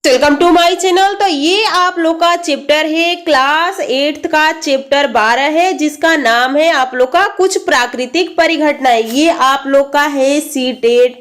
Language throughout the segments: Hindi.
Welcome to my channel. तो ये आप लोग का चैप्टर है क्लास 8th का चैप्टर 12 है, जिसका नाम है आप लोग का कुछ प्राकृतिक परिघटनाएं। ये आप लोग का है सी-टेट,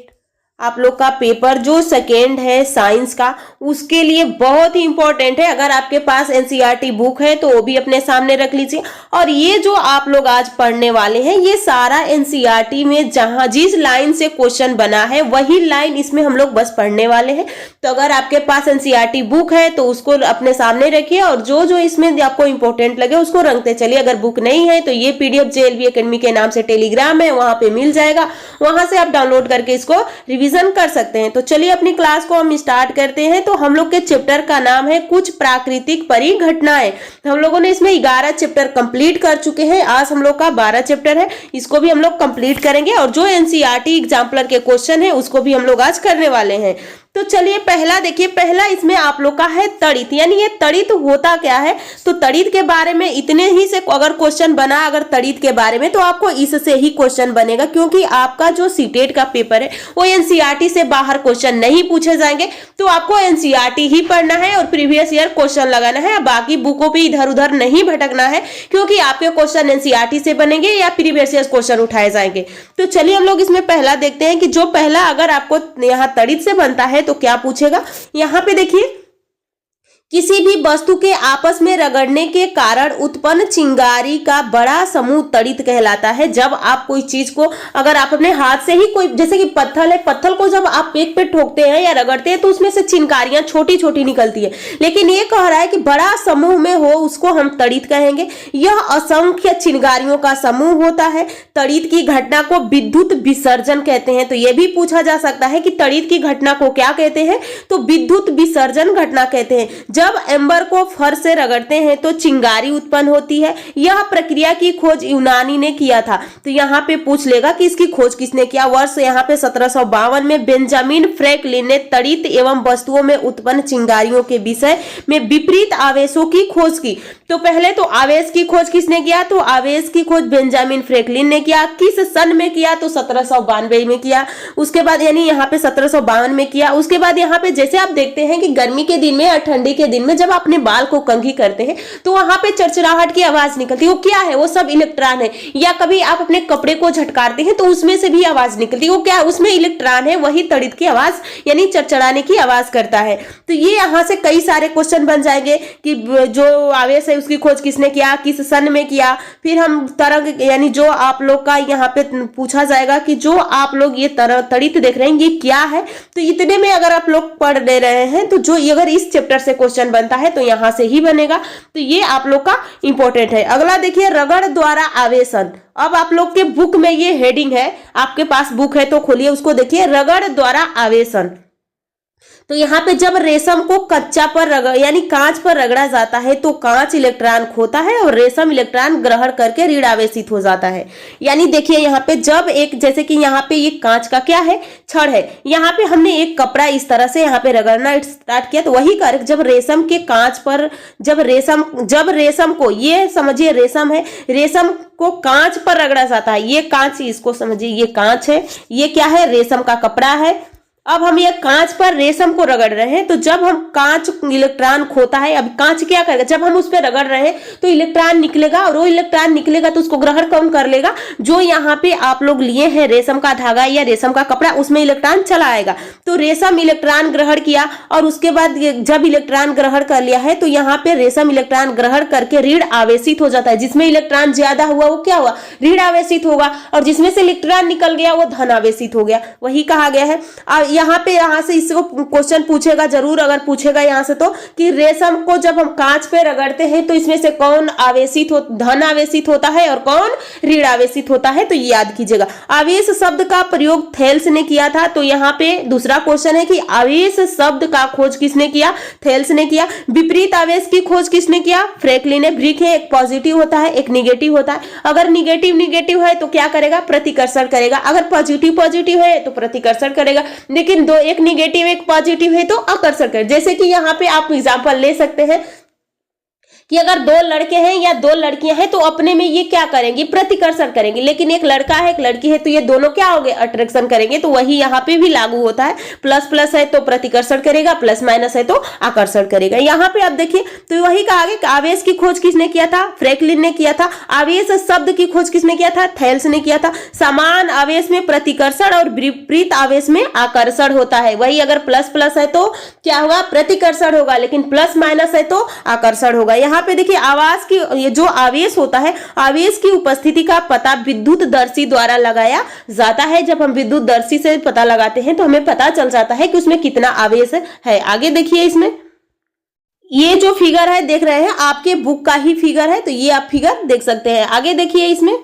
आप लोग का पेपर जो सेकेंड है साइंस का, उसके लिए बहुत ही इंपॉर्टेंट है। अगर आपके पास एनसीईआरटी बुक है तो वो भी अपने सामने रख लीजिए। और ये जो आप लोग आज पढ़ने वाले हैं ये सारा एनसीईआरटी में जहां जिस लाइन से क्वेश्चन बना है वही लाइन इसमें हम लोग बस पढ़ने वाले हैं। तो अगर आपके पास एनसीईआरटी बुक है तो उसको अपने सामने रखिए और जो जो इसमें आपको इंपॉर्टेंट लगे उसको रखते चलिए। अगर बुक नहीं है तो ये पीडीएफ जेएलवी एकेडमी के नाम से टेलीग्राम है, वहां पे मिल जाएगा, वहां से आप डाउनलोड करके इसको रिवीजन कर सकते हैं। तो चलिए अपनी क्लास को हम स्टार्ट करते हैं। तो हम लोग के चैप्टर का नाम है कुछ प्राकृतिक परिघटनाएं। हम लोगों ने इसमें 11 चैप्टर कंप्लीट कर चुके हैं। आज हम लोग का 12 चैप्टर है, इसको भी हम लोग कंप्लीट करेंगे और जो एनसीईआरटी एग्जाम्पलर के क्वेश्चन है उसको भी हम लोग आज करने वाले हैं। तो चलिए पहला देखिए, पहला इसमें आप लोग का है तड़ित। यानी ये तड़ित होता क्या है, तो तड़ित के बारे में इतने ही से अगर क्वेश्चन बना अगर तड़ित के बारे में तो आपको इससे ही क्वेश्चन बनेगा, क्योंकि आपका जो सीटेट का पेपर है वो एनसीईआरटी से बाहर क्वेश्चन नहीं पूछे जाएंगे। तो आपको एनसीईआरटी ही पढ़ना है और प्रीवियस ईयर क्वेश्चन लगाना है। बाकी बुकों पे इधर उधर नहीं भटकना है, क्योंकि आपके क्वेश्चन एनसीईआरटी से बनेंगे या प्रीवियस ईयर क्वेश्चन उठाए जाएंगे। तो चलिए हम लोग इसमें पहला देखते हैं कि जो पहला अगर आपको यहाँ तड़ित से बनता है तो क्या पूछेगा। यहां पे देखिए, किसी भी वस्तु के आपस में रगड़ने के कारण उत्पन्न चिंगारी का बड़ा समूह तड़ित कहलाता है। जब आप कोई चीज को अगर आप अपने हाथ से ही कोई, जैसे कि पत्थर है, पत्थर को जब आप पेट पे ठोकते हैं या रगड़ते हैं तो उसमें से चिंगारियां छोटी छोटी निकलती है, लेकिन ये कह रहा है कि बड़ा समूह में हो उसको हम तड़ित कहेंगे। यह असंख्य चिंगारियों का समूह होता है। तड़ित की घटना को विद्युत विसर्जन कहते हैं। तो यह भी पूछा जा सकता है कि तड़ित की घटना को क्या कहते हैं, तो विद्युत विसर्जन घटना कहते हैं। जब एम्बर को फर से रगड़ते हैं तो चिंगारी उत्पन्न होती है। यह प्रक्रिया की खोज यूनानी ने किया था। तो यहाँ पे पूछ लेगा कि इसकी खोज किसने किया। वर्ष यहाँ पे 1752 में बेंजामिन फ्रैंकलिन ने तड़ित एवं वस्तुओं में उत्पन्न चिंगारियों के विषय में विपरीत आवेशों की खोज की। तो पहले तो आवेश की खोज किसने किया, तो आवेश की खोज बेंजामिन फ्रैंकलिन ने किया। किस सन में किया, तो 1792 में किया। उसके बाद यानी यहाँ पे 1752 में किया। उसके बाद यहाँ पे जैसे आप देखते हैं कि गर्मी के दिन में और ठंडी के दिन में जब अपने बाल को कंघी करते हैं तो वहां पे चरचराहट की आवाज निकलती है। वो क्या है, वो सब इलेक्ट्रॉन है। या कभी आप अपने कपड़े को झटकारते हैं तो उसमें से भी आवाज निकलती है, वो क्या है, उसमें इलेक्ट्रॉन है। वही तड़ित की आवाज यानी चरचराने की आवाज करता है। तो ये यहाँ से कई सारे क्वेश्चन बन जाएंगे कि जो आवेश है उसकी खोज किसने किया, किस सन में किया। फिर हम तरंग यानी जो आप लोग का यहाँ पे पूछा जाएगा कि जो आप लोग ये तड़ित देख रहे हैं ये क्या है। तो इतने में अगर आप लोग पढ़ ले रहे हैं तो जो अगर इस चैप्टर से क्वेश्चन बनता है तो यहां से ही बनेगा। तो ये आप लोग का इंपॉर्टेंट है। अगला देखिए, रगड़ द्वारा आवेशन। अब आप लोग के बुक में ये हेडिंग है, आपके पास बुक है तो खोलिए उसको देखिए, रगड़ द्वारा आवेशन। तो यहाँ पे जब रेशम को कच्चा पर रगड़ यानी कांच पर रगड़ा जाता है तो कांच इलेक्ट्रॉन खोता है और रेशम इलेक्ट्रॉन ग्रहण करके ऋण आवेशित हो जाता है। यानी देखिए यहाँ पे जब एक, जैसे कि यहाँ पे ये कांच का क्या है, छड़ है। यहाँ पे हमने एक कपड़ा इस तरह से यहाँ पे रगड़ना स्टार्ट किया तो वही कार्य जब रेशम के कांच पर जब रेशम को, ये समझिए रेशम है, रेशम को कांच पर रगड़ा जाता है। ये कांच, इसको समझिए ये कांच है, ये क्या है, रेशम का कपड़ा है। अब हम ये कांच पर रेशम को रगड़ रहे हैं तो जब हम कांच इलेक्ट्रॉन खोता है, अब कांच क्या करेगा, जब हम उस पर रगड़ रहे हैं तो इलेक्ट्रॉन निकलेगा और वो इलेक्ट्रॉन निकलेगा तो उसको ग्रहण कौन कर लेगा, जो यहाँ पे आप लोग लिए हैं रेशम का धागा या रेशम का कपड़ा, उसमें इलेक्ट्रॉन चला आएगा। तो रेशम इलेक्ट्रॉन ग्रहण किया और उसके बाद जब इलेक्ट्रॉन ग्रहण कर लिया है तो यहाँ पे रेशम इलेक्ट्रॉन ग्रहण करके ऋण आवेशित हो जाता है। जिसमें इलेक्ट्रॉन ज्यादा हुआ वो क्या हुआ, ऋण आवेशित होगा, और जिसमें से इलेक्ट्रॉन निकल गया वो धन आवेशित हो गया। वही कहा गया है। यहाँ से इसको क्वेश्चन पूछेगा जरूर, अगर पूछेगा यहाँ से तो कि रेशम को जब हम कांच पे रगड़ते हैं तो इसमें से कौन आवेशित हो, धन आवेशित होता है और कौन ऋण आवेशित होता है। तो ये याद कीजिएगा। आवेश शब्द का प्रयोग थेल्स ने किया था। तो यहाँ पे दूसरा क्वेश्चन है कि आवेश शब्द का खोज किसने किया, थेल्स ने किया। विपरीत आवेश की खोज किसने किया, फ्रैंकलिन ने। ब्रिक है, एक पॉजिटिव होता है एक निगेटिव होता है। अगर निगेटिव है तो क्या करेगा, प्रतिकर्षण करेगा। अगर पॉजिटिव है तो प्रतिकर्षण करेगा। लेकिन एक निगेटिव एक पॉजिटिव है तो आकर्षण कर। जैसे कि यहाँ पे आप एग्जांपल ले सकते हैं कि अगर दो लड़के हैं या दो लड़कियां हैं तो अपने में ये क्या करेंगे, प्रतिकर्षण करेंगे, लेकिन एक लड़का है एक लड़की है तो ये दोनों क्या हो गए, अट्रैक्शन करेंगे। तो वही यहाँ पे भी लागू होता है, प्लस प्लस है तो प्रतिकर्षण करेगा, प्लस माइनस है तो आकर्षण करेगा। यहाँ पे आप देखिए तो वही कहा गया, आवेश की खोज किसने किया था, फ्रैंकलिन ने किया था। आवेश शब्द की खोज किसने किया था, थेल्स ने किया था। समान आवेश में प्रतिकर्षण और विपरीत आवेश में आकर्षण होता है। वही अगर प्लस प्लस है तो क्या होगा, प्रतिकर्षण होगा, लेकिन प्लस माइनस है तो आकर्षण होगा। यहाँ पे देखिए आवाज की, ये जो आवेश होता है, आवेश की उपस्थिति का पता विद्युतदर्शी द्वारा लगाया जाता है। जब हम विद्युतदर्शी से पता लगाते हैं तो हमें पता चल जाता है कि उसमें कितना आवेश है। आगे देखिए इसमें ये जो फिगर है देख रहे हैं, आपके बुक का ही फिगर है, तो ये आप फिगर देख सकते हैं। आगे देखिए इसमें,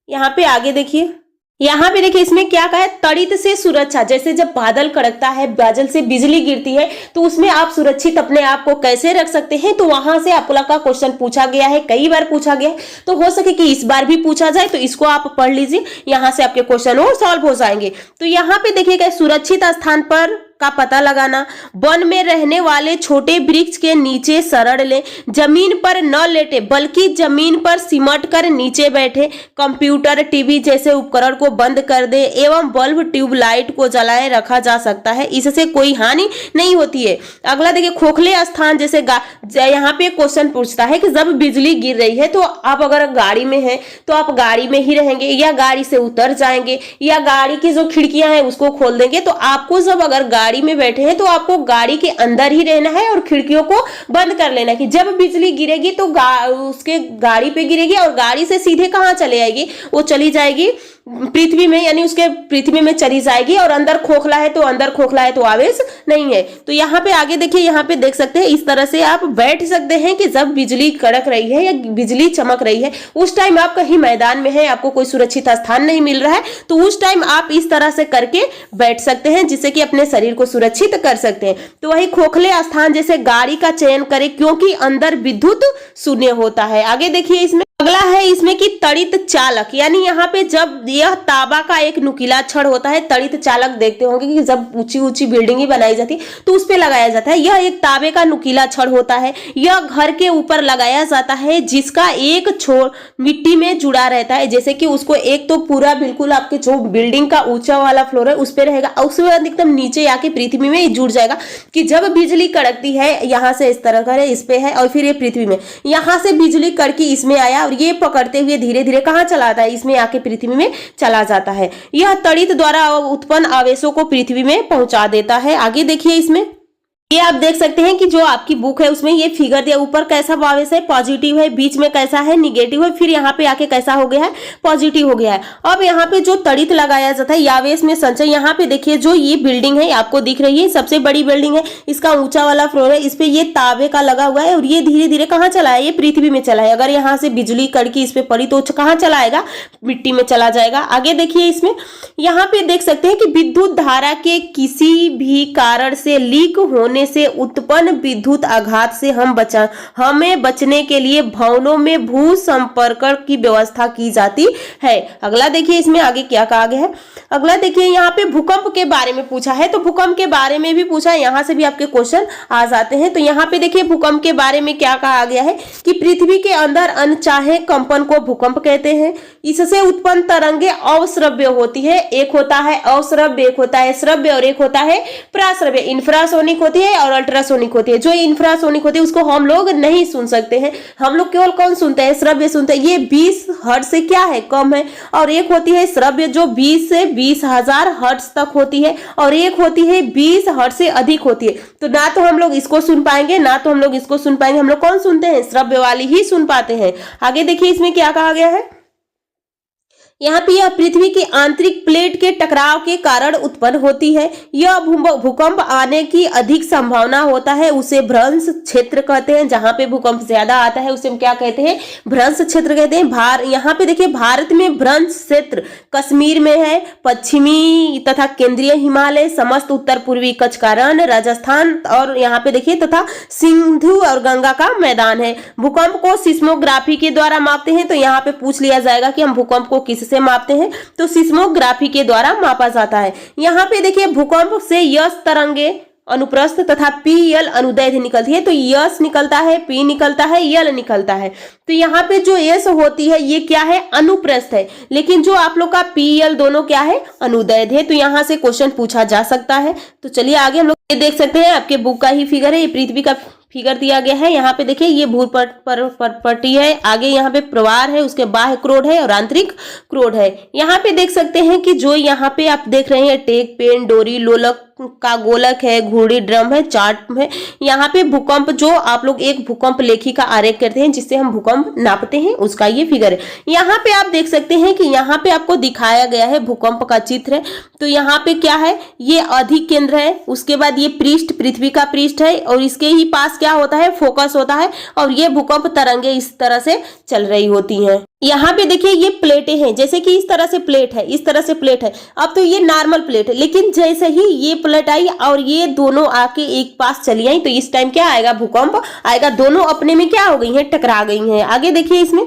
यहाँ पे आगे देखिए, यहाँ पे देखिए इसमें क्या कहा है, तड़ित से सुरक्षा। जैसे जब बादल कड़कता है, बादल से बिजली गिरती है, तो उसमें आप सुरक्षित अपने आप को कैसे रख सकते हैं, तो वहां से आप लोग का क्वेश्चन पूछा गया है, कई बार पूछा गया है। तो हो सके कि इस बार भी पूछा जाए, तो इसको आप पढ़ लीजिए, यहाँ से आपके क्वेश्चन और सॉल्व हो जाएंगे। तो यहाँ पे देखिएगा सुरक्षित स्थान पर का पता लगाना, वन में रहने वाले छोटे वृक्ष के नीचे शरण ले, जमीन पर न लेटे बल्कि जमीन पर सिमट कर नीचे बैठे, कंप्यूटर टीवी जैसे उपकरण को बंद कर दे एवं बल्ब ट्यूबलाइट को जलाए रखा जा सकता है, इससे कोई हानि नहीं होती है। अगला देखिए खोखले स्थान, जैसे यहाँ पे क्वेश्चन पूछता है कि जब बिजली गिर रही है तो आप अगर गाड़ी में हैं तो आप गाड़ी में ही रहेंगे या गाड़ी से उतर जाएंगे या गाड़ी की जो खिड़कियां हैं उसको खोल देंगे। तो आपको जब अगर गाड़ी में बैठे हैं तो आपको गाड़ी के अंदर ही रहना है और खिड़कियों को बंद कर लेना है कि जब बिजली गिरेगी तो उसके गाड़ी पे गिरेगी और गाड़ी से सीधे कहाँ चले जाएगी, वो चली जाएगी पृथ्वी में, यानी उसके पृथ्वी में चली जाएगी। और अंदर खोखला है तो अंदर खोखला है तो आवेश नहीं है। तो यहाँ पे आगे देखिए, यहाँ पे देख सकते हैं इस तरह से आप बैठ सकते हैं कि जब बिजली कड़क रही है या बिजली चमक रही है, उस टाइम आप कहीं मैदान में है, आपको कोई सुरक्षित स्थान नहीं मिल रहा है, तो उस टाइम आप इस तरह से करके बैठ सकते हैं जिससे कि अपने शरीर को सुरक्षित कर सकते हैं। तो वही खोखले स्थान जैसे गाड़ी का चयन करें क्योंकि अंदर विद्युत शून्य होता है। आगे देखिए इसमें अगला है इसमें कि तड़ित चालक, यानी यहाँ पे जब यह तांबा का एक नुकीला छड़ होता है, तड़ित चालक देखते होंगे कि जब ऊंची ऊंची बिल्डिंग बनाई जाती है तो उस पे लगाया जाता है। यह एक तांबे का नुकीला छड़ होता है, यह घर के ऊपर लगाया जाता है जिसका एक छोर मिट्टी में जुड़ा रहता है। जैसे कि उसको एक तो पूरा बिल्कुल आपके जो बिल्डिंग का ऊंचा वाला फ्लोर है उस पे रहेगा, और उसके बाद एकदम नीचे आके पृथ्वी में जुड़ जाएगा कि जब बिजली कड़कती है, यहाँ से इस तरह का इस पे है और फिर ये पृथ्वी में, यहाँ से बिजली कड़की इसमें आया और ये पकड़ते हुए धीरे धीरे कहां चला आता है, इसमें आके पृथ्वी में चला जाता है। यह तड़ित द्वारा उत्पन्न आवेशों को पृथ्वी में पहुंचा देता है। आगे देखिए इसमें ये आप देख सकते हैं कि जो आपकी बुक है उसमें ये फिगर दिया, ऊपर कैसा आवेश है, पॉजिटिव है, बीच में कैसा है, निगेटिव है, फिर यहाँ पे आके कैसा हो गया है, पॉजिटिव हो गया है। अब यहाँ पे जो तड़ित लगाया जाता है आवेश में संचय, यहाँ पे देखिए जो ये बिल्डिंग है आपको दिख रही है, सबसे बड़ी बिल्डिंग है, इसका ऊंचा वाला फ्लोर है, इस पे ये तांबे का लगा हुआ है और ये धीरे धीरे कहाँ चला है, ये पृथ्वी में चला है। अगर यहाँ से बिजली कड़की इस पे पड़ी तो कहाँ चला आएगा, मिट्टी में चला जाएगा। आगे देखिए इसमें यहाँ पे देख सकते हैं कि विद्युत धारा के किसी भी कारण से लीक होने से उत्पन्न विद्युत आघात से हमें बचने के लिए भवनों में भू संपर्क की व्यवस्था की जाती है। अगला देखिए इसमें आगे क्या कहा गया है। अगला देखिए यहाँ पे भूकंप के बारे में पूछा है, तो भूकंप के बारे में भी पूछा है, यहाँ से भी आपके क्वेश्चन आ जाते हैं। तो यहाँ पे देखिए भूकंप के बारे में क्या कहा गया है कि पृथ्वी के अंदर अनचाहे कंपन को भूकंप कहते हैं। इससे उत्पन्न तरंगे अवश्रव्य होती है, एक होता है अवश्रव्य, एक होता है श्रव्य और एक होता है प्राश्रव्य। इंफ्रासोनिक होती है और अल्ट्रासोनिक होती है। जो इंफ्रासोनिक होती है उसको हम लोग नहीं सुन सकते हैं, हम लोग केवल कौन सुनते हैं, श्रव्य सुनते हैं। ये 20 हर्ट्ज से क्या है, कम है। और एक होती है श्रव्य जो 20 से 20,000 हर्ट्ज तक होती है और एक होती है 20 हर्ट्ज से अधिक होती है। तो ना तो हम लोग इसको सुन पाएंगे ना तो हम लोग इसको सुन पाएंगे, हम लोग कौन सुनते हैं, श्रव्य वाली ही सुन पाते हैं। आगे देखिए इसमें क्या कहा गया है। यहाँ पे यह पृथ्वी की आंतरिक प्लेट के टकराव के कारण उत्पन्न होती है। यह भूकंप आने की अधिक संभावना होता है, उसे भ्रंश क्षेत्र कहते हैं। जहां पे भूकंप ज्यादा आता है उसे हम क्या कहते हैं, भ्रंश क्षेत्र कहते हैं। यहाँ पे देखिए भारत में भ्रंश क्षेत्र कश्मीर में है, पश्चिमी तथा केंद्रीय हिमालय, समस्त उत्तर पूर्वी कच्छ का रण, राजस्थान और यहाँ पे देखिए तथा सिंधु और गंगा का मैदान है। भूकंप को सिस्मोग्राफी के द्वारा मापते हैं। तो यहाँ पे पूछ लिया जाएगा कि हम भूकंप को किस से मापते हैं, तो सिस्मोग्राफी के द्वारा मापा जाता है। यहाँ पे देखिए भूकंप से यस तरंगे अनुप्रस्थ तथा पी यल अनुदैर्ध्य निकलती है। तो यस निकलता है, पी निकलता है, यल निकलता है। तो यहाँ पे जो एस होती है ये क्या है, अनुप्रस्थ है, लेकिन जो आप लोग का पी यल दोनों क्या है, अनुदैर्ध्य है। तो यहाँ से क्वेश्चन पूछा जा सकता है। तो चलिए आगे हम लोग ये देख सकते हैं, आपके बुक का ही फिगर है, ये पृथ्वी का फिगर दिया गया है। यहाँ पे देखिए ये भूपट्टी है, आगे यहाँ पे प्रवार है, उसके बाह्य क्रोड है और आंतरिक क्रोड है। यहाँ पे देख सकते हैं कि जो यहाँ पे आप देख रहे हैं टेक, पेन, डोरी, लोलक का गोलक है, घूड़ी, ड्रम है, चार्ट है। यहाँ पे भूकंप, जो आप लोग एक भूकंप लेखी का आरेख करते हैं जिससे हम भूकंप नापते हैं, उसका ये फिगर है। यहाँ पे आप देख सकते हैं कि यहाँ पे आपको दिखाया गया है भूकंप का चित्र है। तो यहाँ पे क्या है, ये अधिक केंद्र है, उसके बाद ये पृष्ठ पृथ्वी का पृष्ठ है और इसके ही पास क्या होता है, फोकस होता है और ये भूकंप तरंगे इस तरह से चल रही होती हैं। यहाँ पे देखिए ये प्लेटें हैं, जैसे कि इस तरह से प्लेट है, इस तरह से प्लेट है। अब तो ये नॉर्मल प्लेट है, लेकिन जैसे ही ये प्लेट आई और ये दोनों आके एक पास चली आई तो इस टाइम क्या आएगा, भूकंप आएगा। दोनों अपने में क्या हो गई हैं, टकरा गई हैं। आगे देखिए इसमें,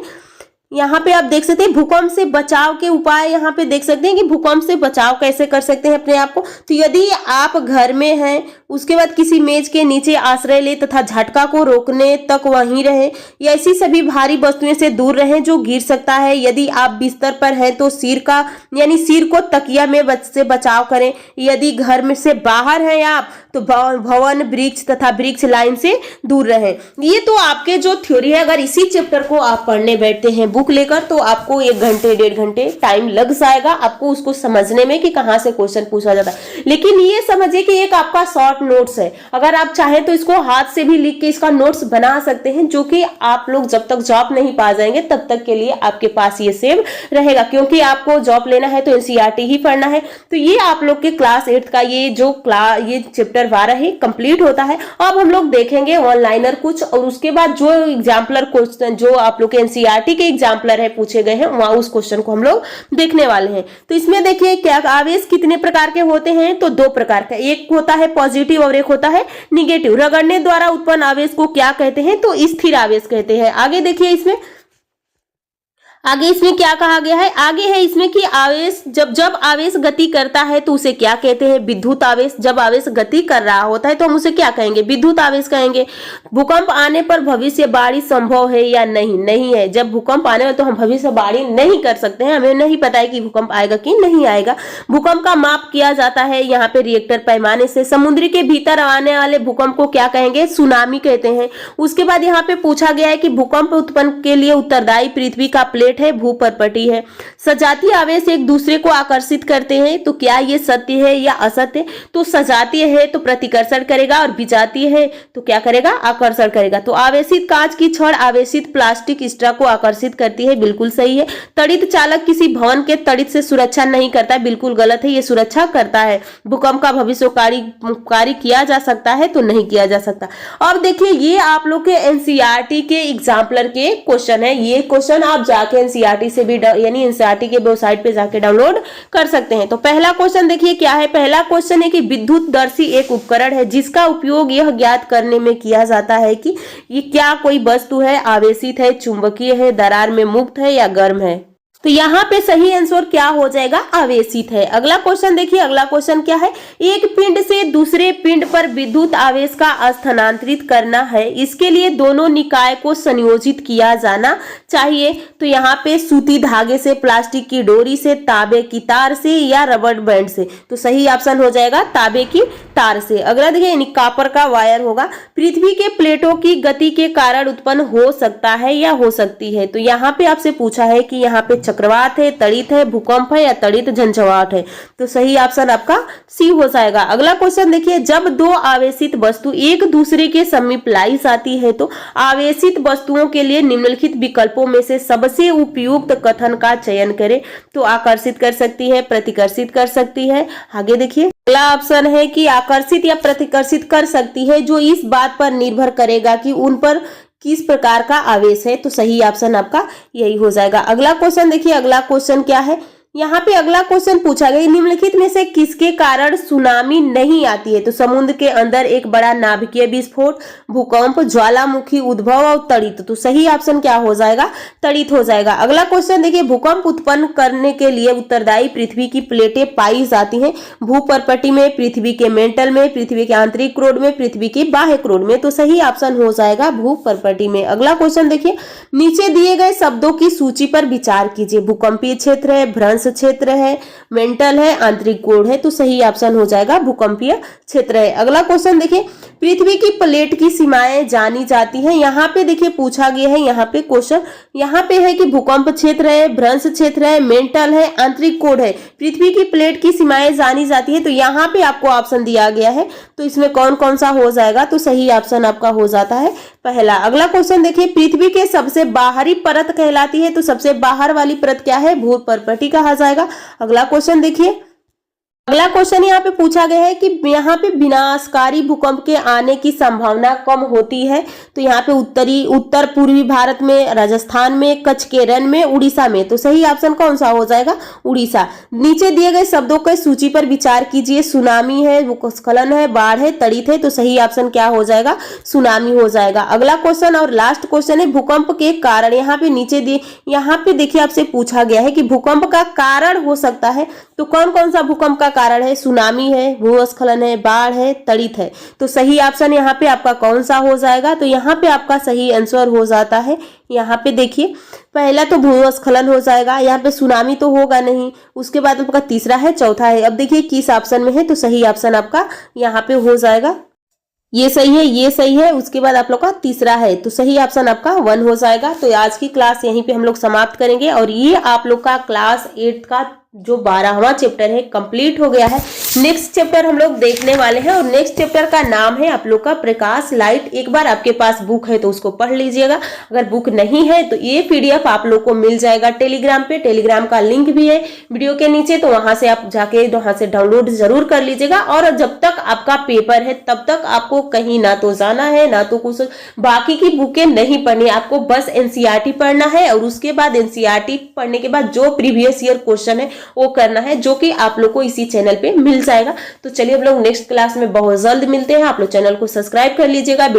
यहाँ पे आप देख सकते हैं भूकंप से बचाव के उपाय। यहाँ पे देख सकते हैं कि भूकंप से बचाव कैसे कर सकते हैं अपने आप को। तो यदि आप घर में हैं, उसके बाद किसी मेज के नीचे आश्रय ले तथा झटका को रोकने तक वहीं रहे, या ऐसी सभी भारी वस्तुओं से दूर रहें जो गिर सकता है। यदि आप बिस्तर पर हैं तो सिर को तकिया में से बचाव करें। यदि घर में से बाहर हैं आप तो भवन, वृक्ष तथा वृक्ष लाइन से दूर रहें। ये तो आपके जो थ्योरी है, अगर इसी चैप्टर को आप पढ़ने बैठते हैं बुक लेकर तो आपको 1 घंटे 1.5 घंटे टाइम लग जाएगा आपको उसको समझने में कि कहाँ से क्वेश्चन पूछा जाता है। लेकिन ये समझिए कि एक आपका शॉर्ट नोट्स है, अगर आप चाहें तो इसको हाथ से भी लिख के इसका नोट्स बना सकते हैं, जो कि आप लोग जब तक जॉब नहीं पा जाएंगे तब तक के लिए आपके पास ये सेव रहेगा। क्योंकि आपको जॉब लेना है तो एनसीईआरटी ही पढ़ना है। तो ये आप लोग के क्लास 8 का ये चैप्टर 12 है, कंप्लीट होता है। अब हम लोग देखेंगे ऑनलाइनर कुछ, और उसके बाद जो एग्जाम्पलर क्वेश्चन जो आप लोग के एनसीईआरटी के एग्जाम्पलर है पूछे गए हैं, वहां उस क्वेश्चन को हम लोग देखने वाले हैं। तो इसमें देखिए क्या आवेश कितने प्रकार के होते हैं, तो 2 प्रकार का, एक होता है पॉजिटिव और एक होता है निगेटिव। रगड़ने द्वारा उत्पन्न आवेश को क्या कहते हैं, तो स्थिर आवेश कहते हैं। आगे देखिए इसमें, आगे इसमें क्या कहा गया है, आगे है इसमें कि आवेश जब आवेश गति करता है तो उसे क्या कहते हैं, विद्युत आवेश। जब आवेश गति कर रहा होता है तो हम उसे क्या कहेंगे, विद्युत आवेश कहेंगे। भूकंप आने पर भविष्यवाणी संभव है या नहीं, नहीं है। जब भूकंप आने वाला तो हम भविष्यवाणी नहीं कर सकते हैं, हमें नहीं पता है कि भूकंप आएगा कि नहीं आएगा। भूकंप का माप किया जाता है यहाँ पे रिएक्टर पैमाने से। समुद्र के भीतर आने वाले भूकंप को क्या कहेंगे, सुनामी कहते हैं। उसके बाद यहाँ पे पूछा गया है कि भूकंप उत्पन्न के लिए उत्तरदायी पृथ्वी का प्लेट है, भूपरपटी है। सजातीय आवेश एक दूसरे को आकर्षित करते हैं, तो क्या ये सत्य है या असत्य, तो सजातीय है तो प्रतिकर्षण करेगा और विजातीय है तो क्या करेगा, आकर्षण करेगा। तो आवेशित कांच की छड़ आवेशित प्लास्टिक स्ट्रा को आकर्षित करती है, बिल्कुल सही है। तड़ित चालक किसी भवन के तड़ित से सुरक्षा नहीं करता, बिल्कुल गलत है, ये सुरक्षा करता है। भूकंप का भविष्यवाणी किया जा सकता है तो नहीं किया जा सकता। अब देखिए ये आप लोग के एनसीईआरटी के एग्जाम्पलर के क्वेश्चन है। ये क्वेश्चन आप जाके एनसीईआरटी से भी यानी एनसीईआरटी के वेबसाइट पे जाके डाउनलोड कर सकते हैं। तो पहला क्वेश्चन देखिए क्या है, पहला क्वेश्चन है कि विद्युतदर्शी एक उपकरण है जिसका उपयोग यह ज्ञात करने में किया जाता है कि ये क्या कोई वस्तु है, आवेशित है, चुंबकीय है, दरार में मुक्त है या गर्म है। तो यहाँ पे सही आंसर क्या हो जाएगा, आवेशित है। अगला क्वेश्चन देखिए, अगला क्वेश्चन क्या है, एक पिंड से दूसरे पिंड पर विद्युत आवेश का स्थानांतरित करना है, इसके लिए दोनों निकाय को संयोजित किया जाना चाहिए। तो यहाँ पे सूती धागे से, प्लास्टिक की डोरी से, तांबे की तार से या रबर बैंड से। तो सही ऑप्शन हो जाएगा तांबे की तार से। अगला देखिए कॉपर का वायर होगा। पृथ्वी के प्लेटों की गति के कारण उत्पन्न हो सकता है या हो सकती है। तो यहाँ पे आपसे पूछा है कि यहाँ पे चक्रवात है, तड़ित है, भूकंप है या तड़ित झंझावात है। तो सही ऑप्शन आपका सी हो जाएगा। अगला क्वेश्चन देखिए, जब दो आवेशित वस्तु एक दूसरे के समीप लाई जाती है तो आवेशित वस्तुओं के लिए निम्नलिखित विकल्पों में से सबसे उपयुक्त कथन का चयन करें। तो आकर्षित कर सकती है, प्रतिकर्षित कर सकती है। आगे देखिए अगला ऑप्शन है कि आकर्षित या प्रतिकर्षित कर सकती है, जो इस बात पर निर्भर करेगा कि उन पर किस प्रकार का आवेश है। तो सही ऑप्शन आपका यही हो जाएगा। अगला क्वेश्चन देखिए, अगला क्वेश्चन क्या है, यहाँ पे अगला क्वेश्चन पूछा गया, निम्नलिखित में से किसके कारण सुनामी नहीं आती है? तो समुद्र के अंदर एक बड़ा नाभिकीय विस्फोट, भूकंप, ज्वालामुखी उद्भव और तड़ित। तो सही ऑप्शन क्या हो जाएगा? तड़ित हो जाएगा। अगला क्वेश्चन देखिए, भूकंप उत्पन्न करने के लिए उत्तरदायी पृथ्वी की प्लेटें पाई जाती हैं भूपर्पटी में, पृथ्वी के मेंटल में, पृथ्वी के आंतरिक क्रोड में, पृथ्वी की बाह्य क्रोड में। तो सही ऑप्शन हो जाएगा भूपर्पटी में। अगला क्वेश्चन देखिए, नीचे दिए गए शब्दों की सूची पर विचार कीजिए। भूकंपीय क्षेत्र है, भ्रंश क्षेत्र है, मेंटल है, आंतरिक कोण है। तो सही ऑप्शन हो जाएगा भूकंपीय क्षेत्र है। अगला क्वेश्चन देखिए, पृथ्वी की प्लेट की सीमाएं जानी जाती हैं। यहाँ पे देखिए पूछा गया है, यहाँ पे क्वेश्चन यहाँ पे है कि भूकंप क्षेत्र है, भ्रंश क्षेत्र है, मेंटल है, आंतरिक कोण है, पृथ्वी की प्लेट की सीमाएं जानी जाती है। तो यहाँ पे आपको ऑप्शन दिया गया है, तो इसमें कौन कौन सा हो जाएगा? तो सही ऑप्शन आपका हो जाता है पहला। अगला क्वेश्चन देखिए, पृथ्वी के सबसे बाहरी परत कहलाती है। तो सबसे बाहर वाली परत क्या है? भूपर्पटी कहा जाएगा। अगला क्वेश्चन देखिए, अगला क्वेश्चन यहाँ पे पूछा गया है कि यहाँ पे विनाशकारी भूकंप के आने की संभावना कम होती है। तो यहाँ पे उत्तर पूर्वी भारत में, राजस्थान में, कच्छ के रण में, उड़ीसा में। तो सही ऑप्शन कौन सा हो जाएगा? उड़ीसा। नीचे दिए गए शब्दों के सूची पर विचार कीजिए। सुनामी है, भूस्खलन है, बाढ़ है, तड़ित है। तो सही ऑप्शन क्या हो जाएगा? सुनामी हो जाएगा। अगला क्वेश्चन और लास्ट क्वेश्चन है, भूकंप के कारण। यहाँ पे नीचे दिए, यहाँ पे देखिए आपसे पूछा गया है कि भूकंप का कारण हो सकता है। तो कौन कौन सा भूकंप का कारण है? सुनामी है, भूस्खलन है, बाढ़ है, तड़ित है। तो सही ऑप्शन यहाँ पे आपका कौन सा हो जाएगा? तो यहाँ पे आपका सही आंसर हो जाता है, यहाँ पे देखिए पहला तो भूस्खलन हो जाएगा, यहाँ पे सुनामी तो होगा नहीं, उसके बाद आपका तीसरा है, चौथा है। अब देखिए किस ऑप्शन में है, तो सही ऑप्शन आपका यहाँ पे हो जाएगा, ये सही है, ये सही है, उसके बाद आप लोग का तीसरा है। तो सही ऑप्शन आपका 1 हो जाएगा। तो आज की क्लास यहीं पे हम लोग समाप्त करेंगे और ये आप लोग का क्लास 8 का जो 12वां चैप्टर है कंप्लीट हो गया है। नेक्स्ट चैप्टर हम लोग देखने वाले हैं और नेक्स्ट चैप्टर का नाम है आप लोग का प्रकाश लाइट। एक बार आपके पास बुक है तो उसको पढ़ लीजिएगा, अगर बुक नहीं है तो ये पीडीएफ आप लोग को मिल जाएगा टेलीग्राम पे। टेलीग्राम का लिंक भी है वीडियो के नीचे, तो वहां से आप जाके वहां से डाउनलोड जरूर कर लीजिएगा। और जब तक आपका पेपर है तब तक आपको कहीं ना तो जाना है ना तो कुछ बाकी की बुकें नहीं पढ़नी, आपको बस एनसीईआरटी पढ़ना है और उसके बाद एनसीईआरटी पढ़ने के बाद जो प्रीवियस ईयर क्वेश्चन है वो करना है, जो कि आप लोग को इसी चैनल पे मिल जाएगा। तो चलिए हम लोग नेक्स्ट क्लास में बहुत जल्द मिलते हैं। आप लोग चैनल को सब्सक्राइब कर लीजिएगा।